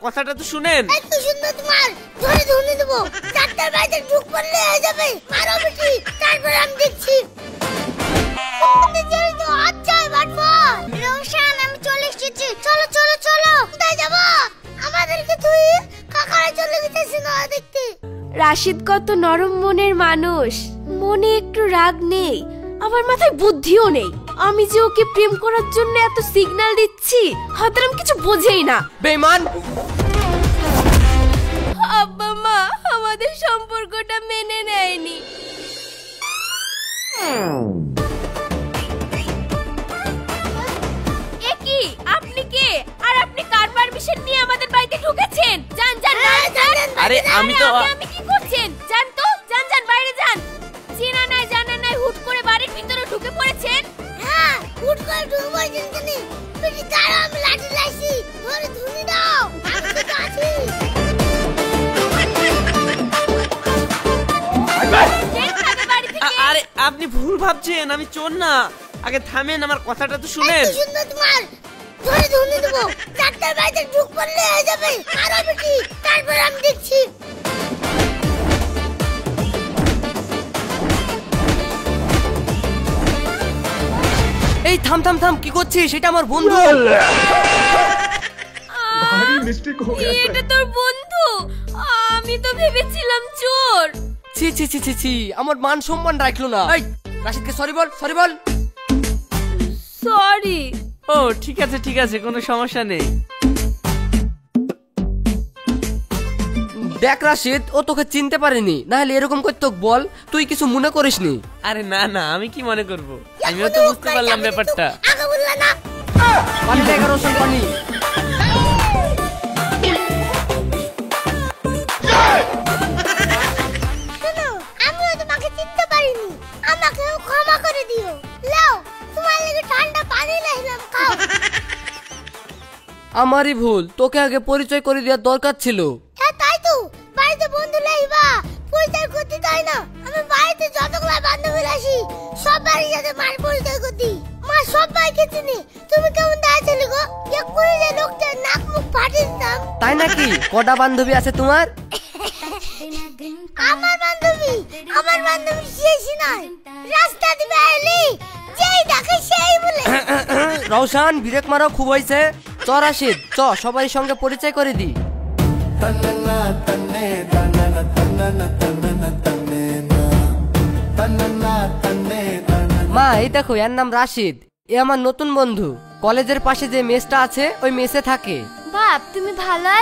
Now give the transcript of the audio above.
কথাটা তো শুনেন। এত সুন্দর তোমার ধরে ধরে দেব। ডাক্তার বাইরে ঢুক পড়লে হয়ে যাবে। মারো বেটি, তারপর আমি দেখছি। আচ্ছা বাটবল রোশন, আমি চলে এসেছি। চলো চলো চলো। কোথায় যাব? আমাদেরকে তুই কাকারা চলে গেছিস না দেখতে। রাশিদ কত নরম মনের মানুষ, মনে একটু রাগ নেই, আবার মাথায় বুদ্ধিও নেই। আমি যে ওকে প্রেম করার জন্য এত সিগন্যাল দিচ্ছি, হাতরাম কিছু বোঝেই না। বেঈমান! আব্বা মা আমাদের সম্পর্কটা মেনে নেয়নি। এ কি, আপনি কে? আর আপনি কার পারমিশন নিয়ে আমাদের বাড়িতে ঢুকেছেন? যান যান বাইরে যান। আরে আমি তো আপনি কি করছেন? যান তো, যান যান বাইরে যান। চেনা নাই জানা নাই হুট করে বাড়ির ভিতরে ঢুকে পড়েছেন। হ্যাঁ, হুট করে ঢুকে পড়েছেন কেন? বেটি দাঁড়াও, আমি লাঠি লাইছি। ধরে ধুনি দাও। আমি তো আছি। আরে আপনি ভুল ভাবছেন, আমি চোর না। আগে থামেন, আমার কথাটা তো শুনেন। এত সুন্দর তোমার ধরে ধুনি দেব। ডাক্তার বাইরে ঢুক পড়লে হয়ে যাবে। মারো বেটি, তারপর আমি দেখছি। এই থাম থাম থাম, কি করছিস? সেটা আমার বন্ধু। भारी मिस्टेक हो गया सर। এটা তোর বন্ধু? আমি তো ভেবেছিলাম চোর। ছি ছি ছি ছি ছি, আমার মান সম্মান রাখলো না। এই রাশিদকে সরি বল, সরি বল। সরি। ও ঠিক আছে, কোনো সমস্যা নেই। দেখ রাশিদ, ও তোকে চিনতে পারেনি, না হলে এরকম করতে বল। তুই কিছু মনে করিসনি। আরে না না, আমি কি মনে করব? আমিও তো বুঝতে পারলাম ব্যাপারটা। আগে বললা না। পানি দেখা রোশন পানি। শোনো, আমিও তোমাকে চিনতে পারিনি। আমাকেও ক্ষমা করে দিও। লাও, তোমার লাগি ঠান্ডা পানি লাইলাম, খাও। আমারই ভুল, তোকে আগে পরিচয় করে দেওয়ার দরকার ছিল। হ্যাঁ তাই তো, বাড়িতে বন্ধু লাইবা পরিচয় করতে তাই না? আমি বাড়িতে যতগুলা বান্ধবী আসি সব বাড়ির সাথে মার পরিচয় করতে। মা সবাইকে চিনি। তুমি কেমন দাঁড়িয়ে চলে গো? এক্ষুনি যে লোকটার নাক মুখ ফাটিয়ে দিতাম। তাই নাকি? কটা বান্ধবী আছে তোমার? আমার বান্ধবী শেষই নয়। রাস্তা দিবে আইলি যেই ডাকে সেই বলে। রওশন, ব্রেক মারো, খুব হয়েছে। চ রাশিদ, চ সবাই সঙ্গে পরিচয় করে দি। মা এই দেখো, এর নাম রাশিদ। এ আমার নতুন বন্ধু। কলেজের পাশে যে মেসটা আছে ওই মেসে থাকে। বাপ তুমি ভালো